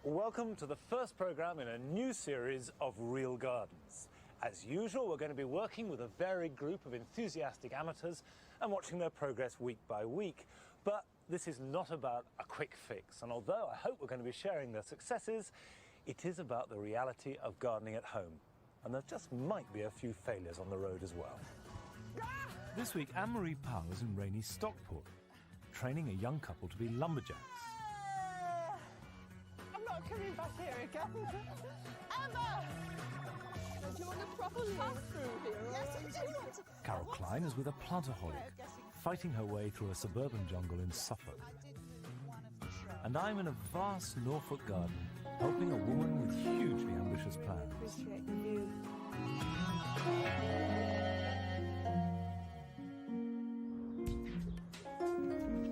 Welcome to the first programme in a new series of Real Gardens. As usual, we're going to be working with a varied group of enthusiastic amateurs and watching their progress week by week. But this is not about a quick fix, and although I hope we're going to be sharing their successes, it is about the reality of gardening at home. And there just might be a few failures on the road as well. This week, Anne-Marie Powell is in rainy Stockport, training a young couple to be lumberjacks. I'm not coming back here again. Emma! Do you want a proper pass-through here? Yes, I do. Carol Klein is with a plantaholic, fighting her way through a suburban jungle in Suffolk. And I'm in a vast Norfolk garden, helping a woman with hugely ambitious plans. Appreciate the view.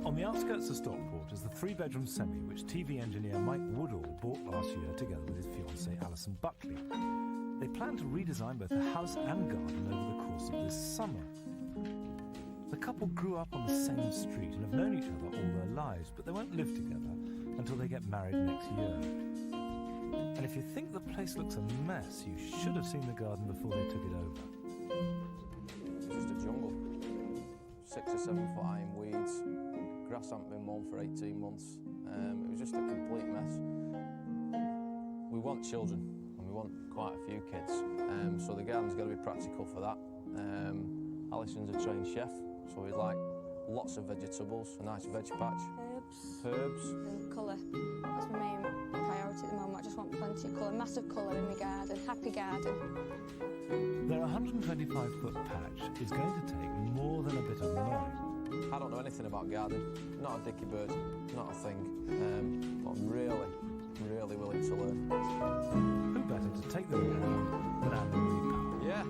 On the outskirts of Stockport is the three-bedroom semi which TV engineer Mike Woodall bought last year together with his fiancée Alison Buckley. They plan to redesign both the house and garden over the course of this summer. The couple grew up on the same street and have known each other all their lives, but they won't live together until they get married next year. And if you think the place looks a mess, you should have seen the garden before they took it over. It's just a jungle. 6 or 7 foot high in weeds. Grass hadn't been mown for 18 months. It was just a complete mess. We want children, and we want quite a few kids. So the garden's got to be practical for that. Alison's a trained chef, so we'd like lots of vegetables, a nice veg patch. Herbs. And colour. That's my main priority at the moment. I just want plenty of colour, massive colour in my garden, happy garden. Their 125-foot patch is going to take more than a bit of mowing. I don't know anything about gardening, not a dicky bird, not a thing, but I'm really willing to learn. Who better to take the lead than Anne-Marie Powell? Yeah,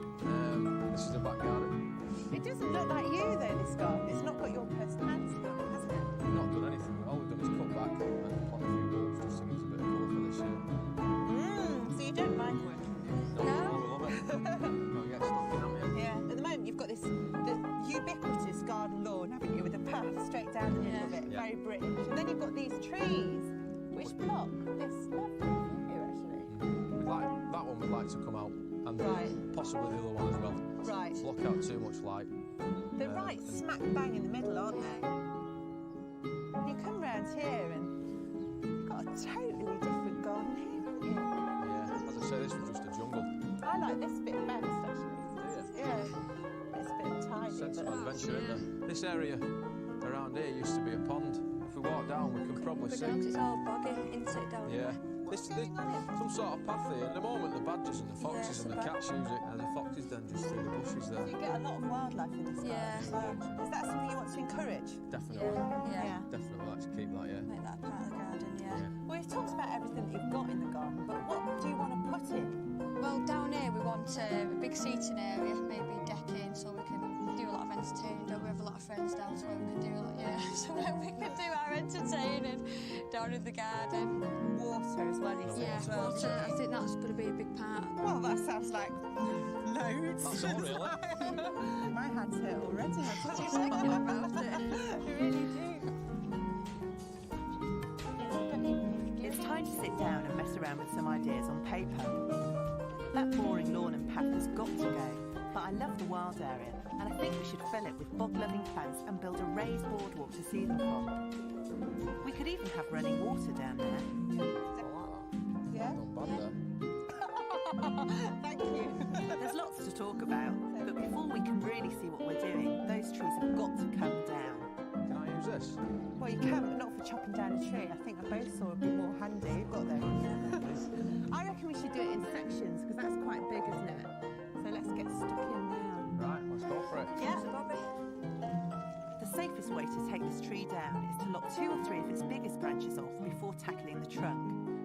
this is the back garden. It doesn't look like you, though, this garden. It's not got your personality on it, has it? We've not done anything. All we've done is cut back and plant a few bulbs just to give us a bit of colour for this year. So you don't mind working there? No, we love it. Can't get stuck in, haven't you? Yeah, at the moment you've got this the ubiquitous garden lawn, haven't you, with a path straight down the middle of it, very British. And then you've got these trees, which block this lovely view, actually. That one we'd like to come out, and possibly the other one as well. Right. Block out too much light. They're right smack bang in the middle, aren't they? You come round here and you've got a totally different garden here, haven't you? Yeah, as I say, this was just a jungle. I like this bit best, actually. Do you? Yeah. It's a bit tiny. Sense of adventure, isn't there? This area around here used to be a pond. If we walk down, we can probably see. It's all boggy, isn't it, down Yeah. there? This some sort of path here. At the moment, the badgers and the foxes and the cats use it, and the foxes then just through the bushes there. So you get a lot of wildlife in this garden as well. Is that something you want to encourage? Definitely. Yeah. Definitely like to keep that, yeah. Make that part of the garden, yeah. Well, you've talked about everything that you've got in the garden, but what do you want to put in? Well, down here we want a big seating area, maybe decking, so we can do a lot of entertaining. Don't we have a lot of friends down, so we can do a lot, so then we can do our entertaining down in the garden. Water as well, you said. Yeah, water, I think that's going to be a big part. Well, that sounds like loads. That's all, really. My hands hurt already. What are you thinking about it? I really do. It's time to sit down and mess around with some ideas on paper. That boring lawn and path has got to go, but I love the wild area, and I think we should fill it with bog-loving plants and build a raised boardwalk to see them from. We could even have running water down there. Yeah? Not bad there. Thank you. There's lots to talk about, but before we can really see what we're doing, those trees have got to come down. Can I use this? Well, you can, but not for chopping down a tree. I think a bow saw would be more handy. You've got those. I reckon we should do it in sections, because that's quite big, isn't it? So let's get stuck in now. Right, let's go for it. Yeah, Bobby. The safest way to take this tree down is to lop 2 or 3 of its biggest branches off before tackling the trunk,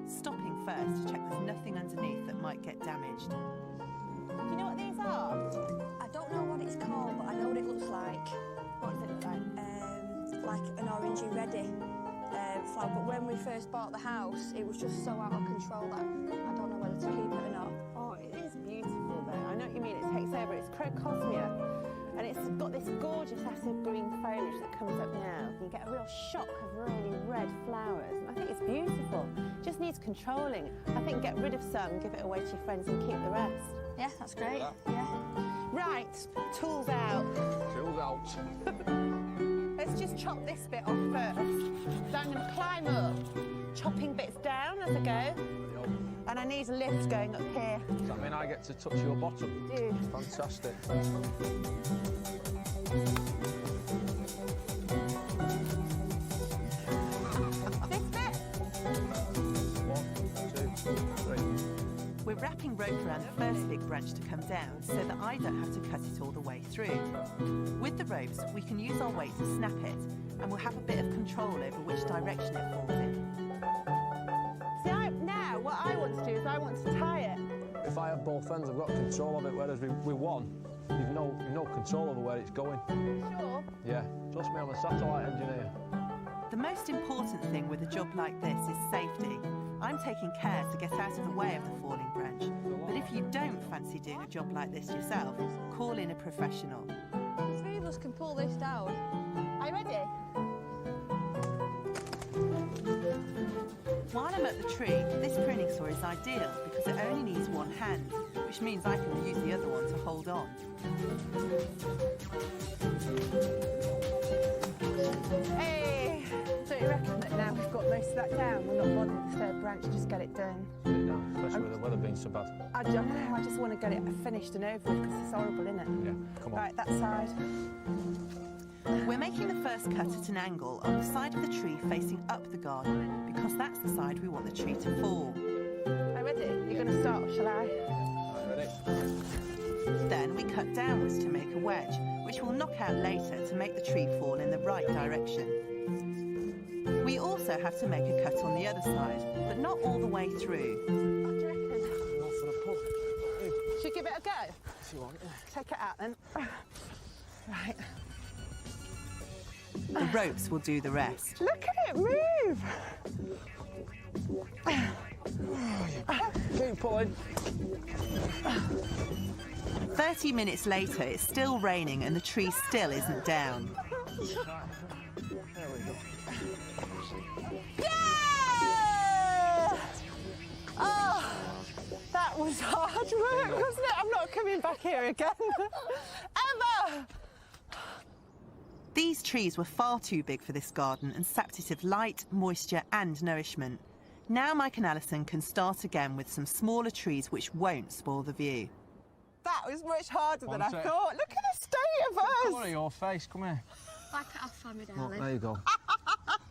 stopping first to check there's nothing underneath that might get damaged. Do you know what these are? I don't know what it's called, but I know what it looks like. What does it look like? Like an orangey reddy flower. But when we first bought the house, it was just so out of control that I don't know whether to keep it or not. Oh, it is beautiful though. I know what you mean. It takes over. It's Crocosmia. And it's got this gorgeous acid green foliage that comes up now. You get a real shock of really red flowers. I think it's beautiful. Just needs needs controlling. I think get rid of some, give it away to your friends and keep the rest. Yeah, that's great. Yeah. Right, tools out. Tools out. Let's just chop this bit off first. So I'm going to climb up, chopping bits down as I go. And I need a lift going up here. Does that mean I get to touch your bottom? You do. Fantastic. This bit. 1, 2, 3. We're wrapping rope around the first big branch to come down so that I don't have to cut it all the way through. With the ropes, we can use our weight to snap it, and we'll have a bit of control over which direction it falls in. See, now what I want to do is I want to tie it. If I have both ends, I've got control of it, whereas with one, you've no control over where it's going. Sure. Yeah, trust me, I'm a satellite engineer. The most important thing with a job like this is safety. I'm taking care to get out of the way of the falling branch. But if you don't fancy doing a job like this yourself, call in a professional. The three of us can pull this down. Are you ready? While I'm at the tree, this pruning saw is ideal because it only needs one hand, which means I can use the other one to hold on. Hey! Don't you reckon that now we've got most of that down, we're not bothering the third branch, just get it done? Especially with the weather being so bad. I just want to get it finished and over with because it's horrible, isn't it? Yeah, come on. Right, that side. We're making the first cut at an angle on the side of the tree facing up the garden because that's the side we want the tree to fall. Are you ready? You're going to start, shall I? I'm ready. Then we cut downwards to make a wedge, which we'll knock out later to make the tree fall in the right direction. We also have to make a cut on the other side, but not all the way through. What do you reckon? Should we give it a go? If you want, yeah. Take it out then. Right. The ropes will do the rest. Look at it move! Keep pulling. 30 minutes later, it's still raining and the tree still isn't down. There we go. Yeah! Oh, that was hard work, wasn't it? I'm not coming back here again. Ever! These trees were far too big for this garden and sapped it of light, moisture and nourishment. Now Mike and Alison can start again with some smaller trees which won't spoil the view. That was much harder than I thought. Look at the state of us! Come on, your face, come here. Like it off for me, Look, darling. there you go.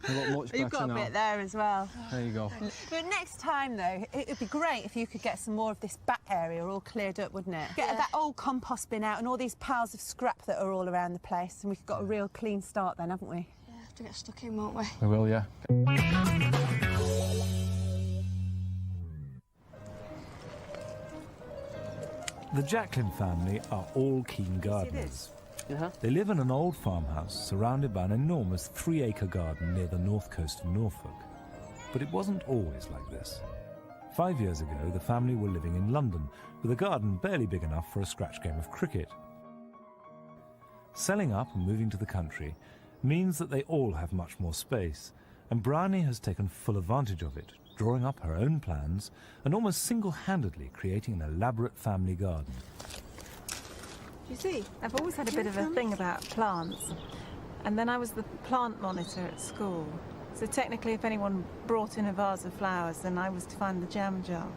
You look much better You've got a now. bit there as well. There you go. But next time, though, it would be great if you could get some more of this back area all cleared up, wouldn't it? Get that old compost bin out and all these piles of scrap that are all around the place, and we've got a real clean start then, haven't we? Yeah, have to get stuck in, won't we? We will, yeah. The Jacqueline family are all keen gardeners. They live in an old farmhouse surrounded by an enormous 3-acre garden near the north coast of Norfolk. But it wasn't always like this. 5 years ago, the family were living in London, with a garden barely big enough for a scratch game of cricket. Selling up and moving to the country means that they all have much more space, and Bryony has taken full advantage of it, drawing up her own plans and almost single-handedly creating an elaborate family garden. You see, I've always had a bit of a thing about plants. And then I was the plant monitor at school. So technically, if anyone brought in a vase of flowers, then I was to find the jam jar.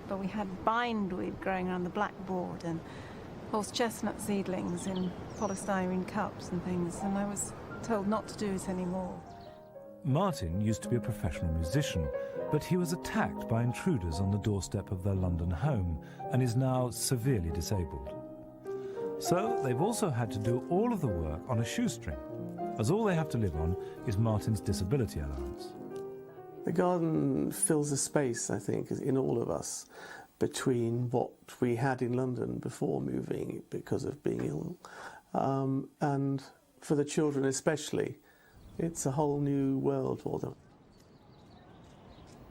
But we had bindweed growing around the blackboard and horse chestnut seedlings in polystyrene cups and things, and I was told not to do it anymore. Martin used to be a professional musician, but he was attacked by intruders on the doorstep of their London home and is now severely disabled. So they've also had to do all of the work on a shoestring, as all they have to live on is Martin's disability allowance. The garden fills a space, I think, in all of us between what we had in London before moving because of being ill, and for the children especially, it's a whole new world for them.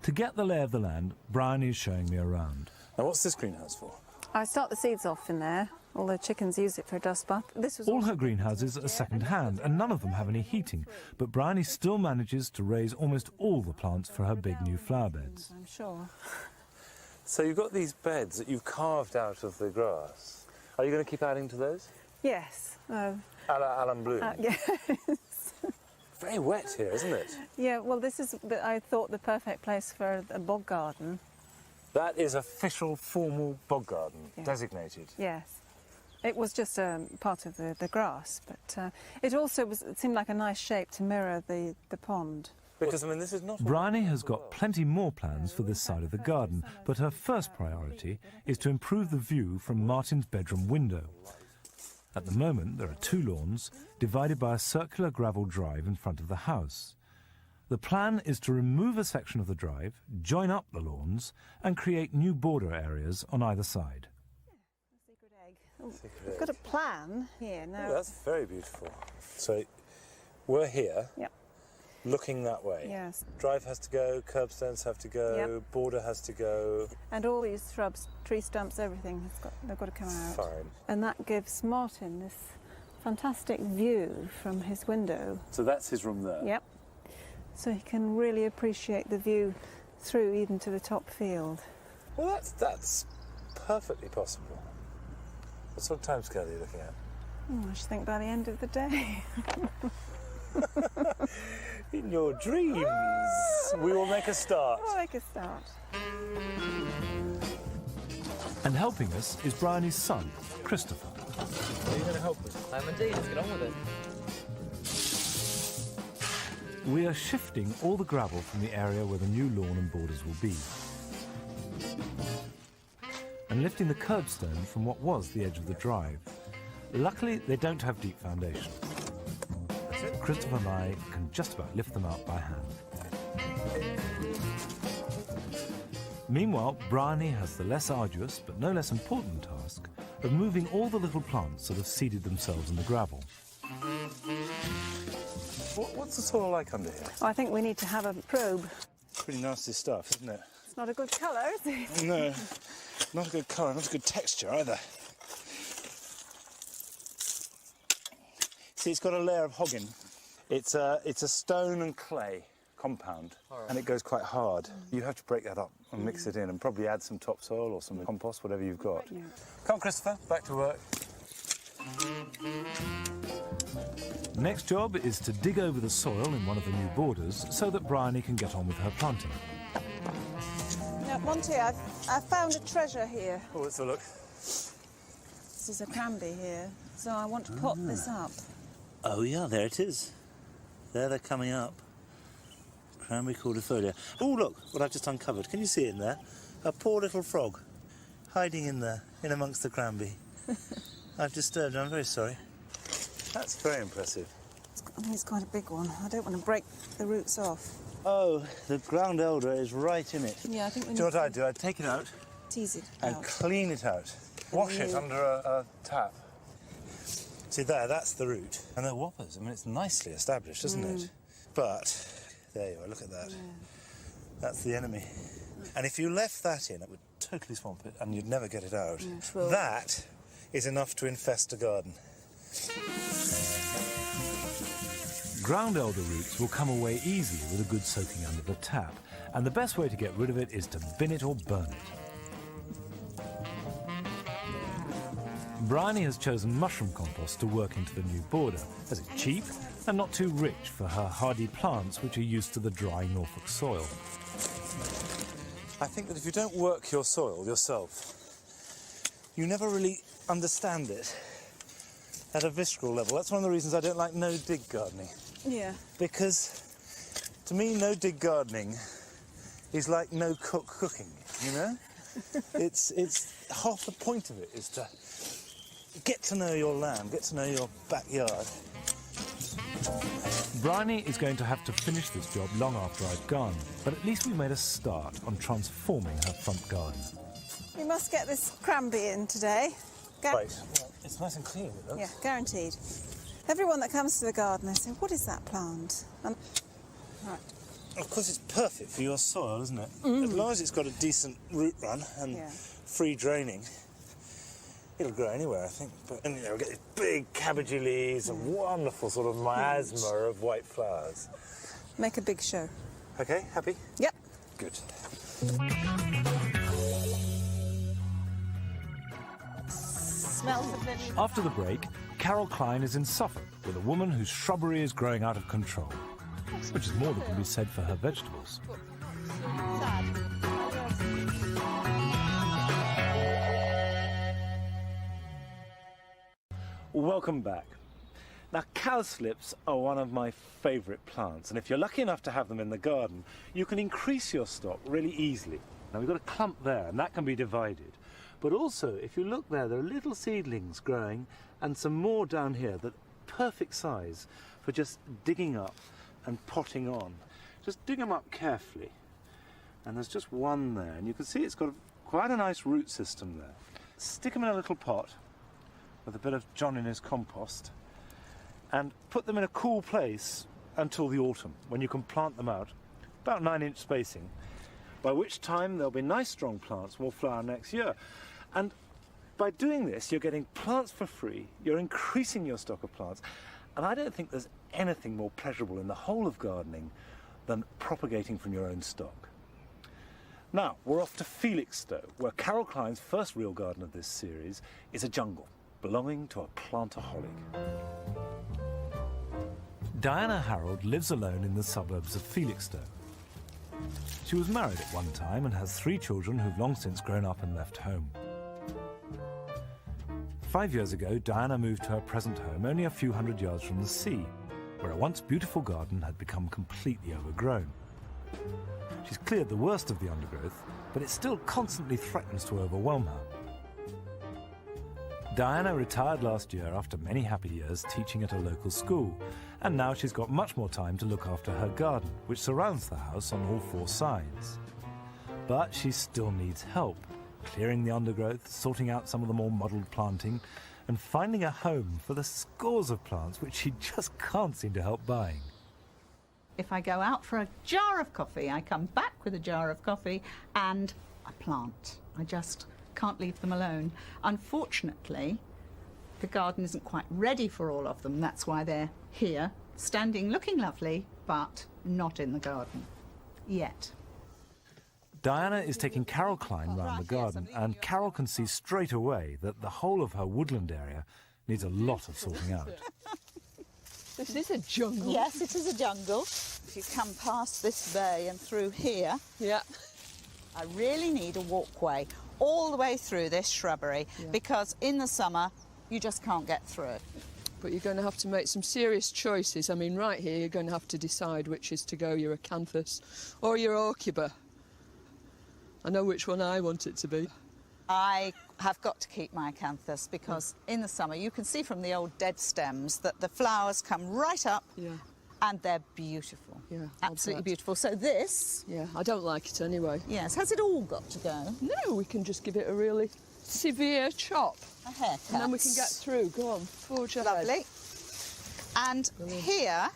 To get the lay of the land, Bryony is showing me around. Now, what's this greenhouse for? I start the seeds off in there, All the chickens use it for a dust bath. This was All her greenhouses are second-hand, and none of them have any heating, but Bryony still manages to raise almost all the plants for her big new flower beds. I'm sure. So you've got these beds that you've carved out of the grass. Are you going to keep adding to those? Yes. A la Alan Bloom? Yes. Very wet here, isn't it? Yeah, well, this is, I thought, the perfect place for a bog garden. That is official, formal bog garden, designated. Yes. It was just part of the grass, but it also it seemed like a nice shape to mirror the pond. Because, I mean, this is not... Bryony has got plenty more plans for this side of the garden, but her first priority is to improve the view from Martin's bedroom window. At the moment, there are 2 lawns, divided by a circular gravel drive in front of the house. The plan is to remove a section of the drive, join up the lawns, and create new border areas on either side. Secret egg. Oh, we've got a plan here now. Oh, that's very beautiful. So, we're here. Yep. Looking that way. Yes. Drive has to go, curbstones have to go, border has to go. And all these shrubs, tree stumps, everything, they've got to come out. Fine. And that gives Martin this fantastic view from his window. So that's his room there? Yep. So he can really appreciate the view through even to the top field. Well, that's perfectly possible. What sort of timescale are you looking at? I should think by the end of the day. In your dreams, we will make a start. We'll make a start. And helping us is Bryony's son, Christopher. Are you going to help us? I'm indeed. Let's get on with it. We are shifting all the gravel from the area where the new lawn and borders will be, and lifting the curbstone from what was the edge of the drive. Luckily, they don't have deep foundation. Christopher and I can just about lift them up by hand. Meanwhile, Bryony has the less arduous but no less important task of moving all the little plants that have seeded themselves in the gravel. What's the soil like under here? Oh, I think we need to have a probe. Pretty nasty stuff, isn't it? It's not a good colour, is it? No, not a good colour, not a good texture either. See, it's got a layer of hogging. It's a stone and clay compound, and it goes quite hard. You have to break that up and mix it in, and probably add some topsoil or some compost, whatever you've got. Yeah. Come on, Christopher, back to work. Next job is to dig over the soil in one of the new borders so that Bryony can get on with her planting. Now, Monty, I've found a treasure here. Oh, let's have a look. This is a cranberry here, so I want to pot this up. Oh yeah, there it is. There they're coming up. Cranberry cordifolia. Oh look, what I've just uncovered. Can you see it in there? A poor little frog hiding in there, in amongst the cranberry. I've disturbed her, I'm very sorry. That's very impressive. I think it's quite a big one. I don't want to break the roots off. Oh, the ground elder is right in it. Yeah, I think we Do need you know what to I'd do? I'd take it out tease it and out. clean it out. Wash it under a tap. See there, that's the root. And they're whoppers. I mean, it's nicely established, isn't it? But, there you are, look at that. Yeah. That's the enemy. And if you left that in, it would totally swamp it and you'd never get it out. Yeah, sure. That is enough to infest a garden. Ground elder roots will come away easily with a good soaking under the tap, and the best way to get rid of it is to bin it or burn it. Bryony has chosen mushroom compost to work into the new border, as it's cheap and not too rich for her hardy plants which are used to the dry Norfolk soil. I think that if you don't work your soil yourself, you never really understand it at a visceral level. That's one of the reasons I don't like no-dig gardening. Yeah. Because, to me, no-dig gardening is like no-cook cooking, you know? It's half the point of it is to get to know your land, get to know your backyard. Bryony is going to have to finish this job long after I've gone, but at least we made a start on transforming her front garden. We must get this cranberry in today. Right. Well, it's nice and clean, it looks. Yeah, guaranteed. Everyone that comes to the garden, they say, what is that plant? And... Right. Of course, it's perfect for your soil, isn't it? As long as it's got a decent root run and free draining, It'll grow anywhere, I think. But, and, you know, we get these big cabbagey leaves and wonderful sort of miasma of white flowers. Make a big show. OK, happy? Yep. Good. Smells of lily. After the break, Carol Klein is in Suffolk with a woman whose shrubbery is growing out of control, which is more than can be said for her vegetables. Welcome back. Now, cowslips are one of my favourite plants, and if you're lucky enough to have them in the garden, you can increase your stock really easily. Now, we've got a clump there, and that can be divided. But also, if you look there are little seedlings growing, and some more down here that are perfect size for just digging up and potting on. Just dig them up carefully. And there's just one there, and you can see it's got quite a nice root system there. Stick them in a little pot with a bit of John in his compost, and put them in a cool place until the autumn, when you can plant them out, about 9-inch spacing, by which time there'll be nice strong plants and will flower next year. And by doing this, you're getting plants for free, you're increasing your stock of plants, and I don't think there's anything more pleasurable in the whole of gardening than propagating from your own stock. Now, we're off to Felixstowe, where Carol Klein's first real garden of this series is a jungle belonging to a plantaholic. Diana Harold lives alone in the suburbs of Felixstowe. She was married at one time and has 3 children who've long since grown up and left home. 5 years ago, Diana moved to her present home only a few hundred yards from the sea, where a once beautiful garden had become completely overgrown. She's cleared the worst of the undergrowth, but it still constantly threatens to overwhelm her. Diana retired last year after many happy years teaching at a local school, and now she's got much more time to look after her garden, which surrounds the house on all 4 sides. But she still needs help, clearing the undergrowth, sorting out some of the more muddled planting, and finding a home for the scores of plants which she just can't seem to help buying. If I go out for a jar of coffee, I come back with a jar of coffee and a plant. I just can't leave them alone. Unfortunately, the garden isn't quite ready for all of them. That's why they're here, standing, looking lovely, but not in the garden yet. Diana is taking Carol Klein round the garden, and Carol can see straight away that the whole of her woodland area needs a lot of sorting out. This is a jungle. Yes, it is a jungle. If you come past this bay and through here, yeah, I really need a walkway all the way through this shrubbery, because in the summer you just can't get through it. But you're going to have to make some serious choices. I mean, right here you're going to have to decide which is to go, your acanthus or your aucuba. I know which one I want it to be. I have got to keep my acanthus because in the summer you can see from the old dead stems that the flowers come right up and they're beautiful. Yeah, absolutely beautiful. So this... Yeah, I don't like it anyway. Yes, has it all got to go? No, we can just give it a really severe chop. A haircut. And then we can get through. Go on, forge ahead. Lovely. And here,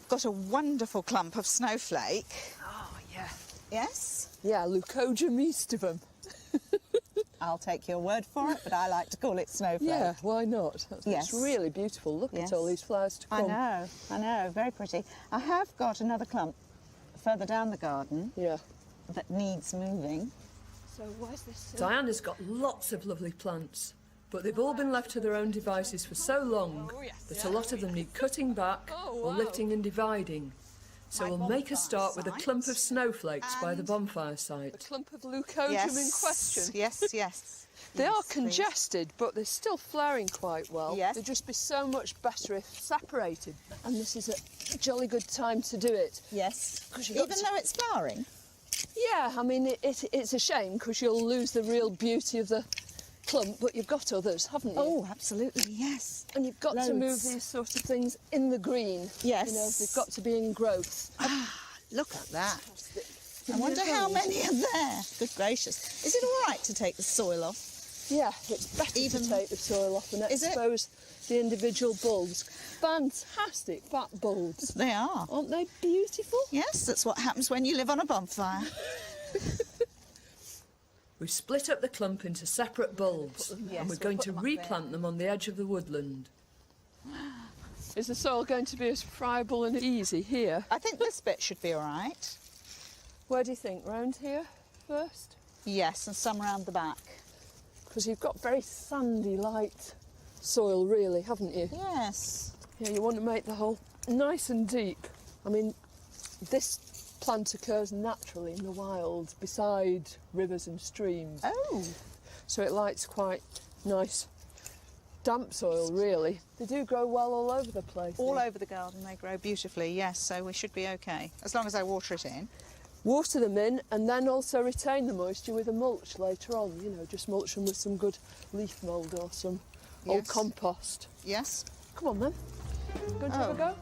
got a wonderful clump of snowflake. Oh, yeah. Yes? Yeah, Leucojum aestivum. I'll take your word for it, but I like to call it snowflake. Yeah, why not? It's really beautiful. Look at all these flowers to come. I know, very pretty. I have got another clump further down the garden that needs moving. So where's this? Diana's got lots of lovely plants, but they've all been left to their own devices for so long that a lot of them need cutting back or lifting and dividing. So we'll make a start with a clump of snowflakes by the bonfire site. A clump of leucojum in question? Yes, yes. They are congested, but they're still flowering quite well. Yes. They'd just be so much better if separated. And this is a jolly good time to do it. Yes. Even though it's flowering? Yeah, I mean, it's a shame because you'll lose the real beauty of the clump, but you've got others, haven't you? Oh, absolutely, yes. And you've got to move these sort of things in the green. Yes. You know, they've got to be in growth. Ah, look at that. I wonder how many are there. Good gracious. Is it all right to take the soil off? Yeah, it's better to take the soil off and expose the individual bulbs. Fantastic fat bulbs. They are. Aren't they beautiful? Yes, that's what happens when you live on a bonfire. We've split up the clump into separate bulbs, Yes, and we're we'll going put to them up replant them on the edge of the woodland. Is the soil going to be as friable and easy here? I think this bit should be all right. Where do you think? Round here first? Yes, and some round the back. Because you've got very sandy, light soil, really, haven't you? Yes. Yeah, you want to make the hole nice and deep. I mean, this plant occurs naturally in the wild, beside rivers and streams. Oh. So it likes quite nice, damp soil, really. They do grow well all over the place. All over the garden they grow beautifully, yes, so we should be okay, as long as I water it in. Water them in and then also retain the moisture with a mulch later on, you know, just mulch them with some good leaf mould or some old compost. Yes. Come on then. Going to have a go?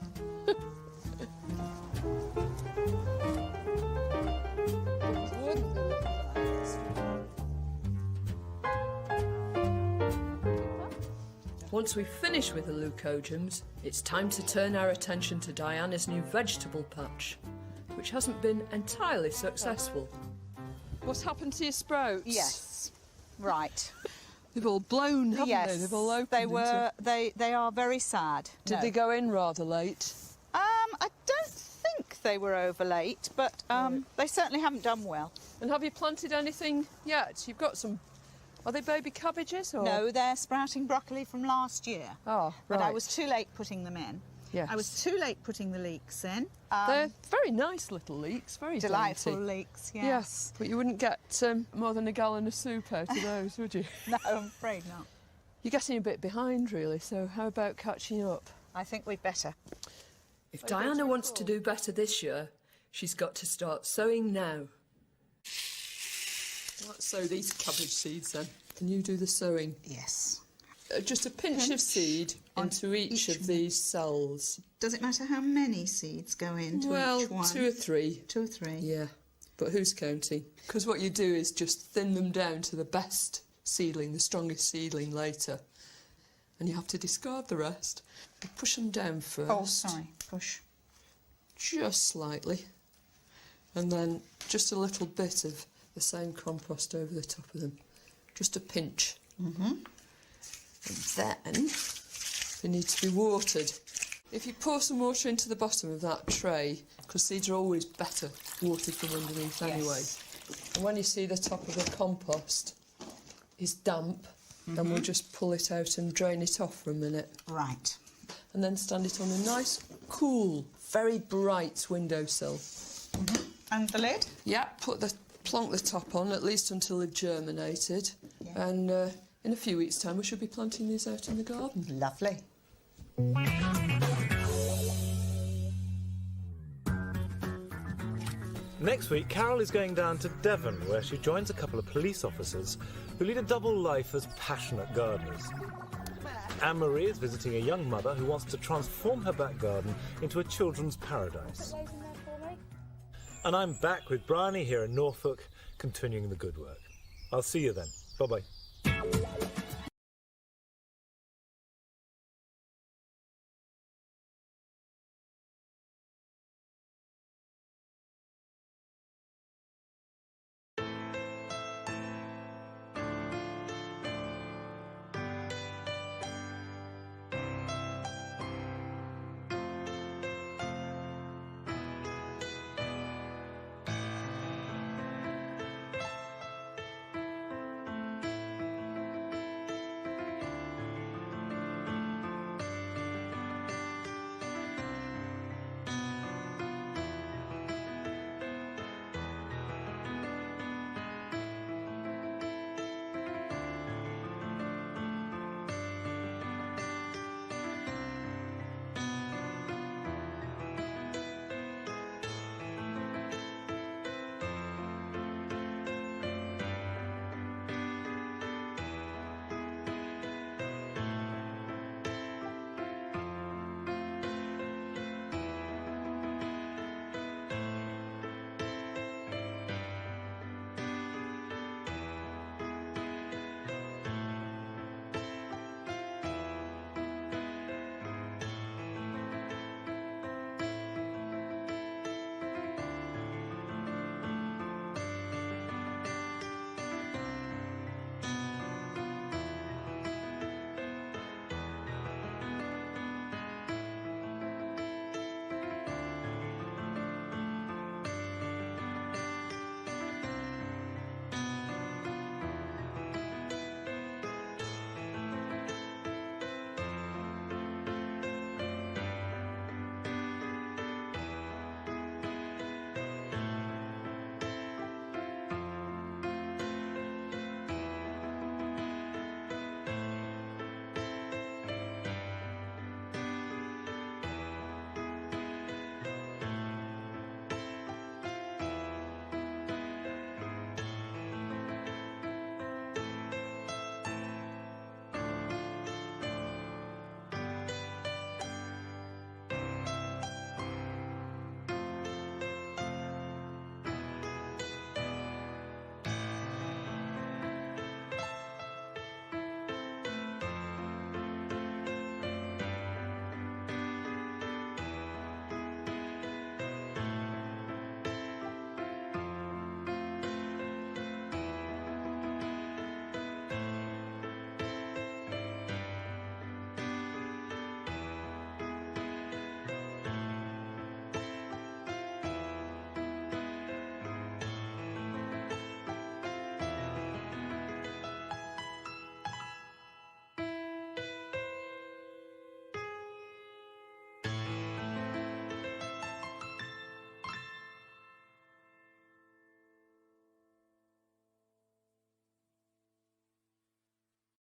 Once we've finished with the leucogyms, it's time to turn our attention to Diana's new vegetable patch, which hasn't been entirely successful. What's happened to your sprouts? Yes. Right. They've all blown, haven't yes. they? They've all opened. They were. They are very sad. Did they go in rather late? I don't think they were over late, but they certainly haven't done well. And have you planted anything yet? You've got some. Are they baby cabbages or? No, they're sprouting broccoli from last year. Oh, right. But I was too late putting them in. Yes. I was too late putting the leeks in. They're very nice little leeks, very delightful dainty. leeks, yes. Yes, but you wouldn't get more than a gallon of soup out of those, would you? No, I'm afraid not. You're getting a bit behind, really, so how about catching up? I think we'd better. If Diana wants to do better this year, she's got to start sowing now. Let's sow these cabbage seeds then. Can you do the sowing? Yes. Just a pinch of seed into each of these cells. Does it matter how many seeds go into well, each one? 2 or 3. 2 or 3. Yeah, but who's counting? Because what you do is just thin them down to the best seedling, the strongest seedling later. And you have to discard the rest. You push them down first. Oh, sorry, push. Just slightly. And then just a little bit of the same compost over the top of them. Just a pinch. Mm-hmm. And then they need to be watered. If you pour some water into the bottom of that tray, because seeds are always better watered from underneath anyway. And when you see the top of the compost is damp, then we'll just pull it out and drain it off for a minute. Right. And then stand it on a nice, cool, very bright windowsill. Mm-hmm. And the lid? Yeah, plonk the top on, at least until they've germinated. Yeah. And in a few weeks' time, we should be planting these out in the garden. Lovely. Next week, Carol is going down to Devon, where she joins a couple of police officers who lead a double life as passionate gardeners. Anne-Marie is visiting a young mother who wants to transform her back garden into a children's paradise. And I'm back with Bryony here in Norfolk, continuing the good work. I'll see you then. Bye-bye.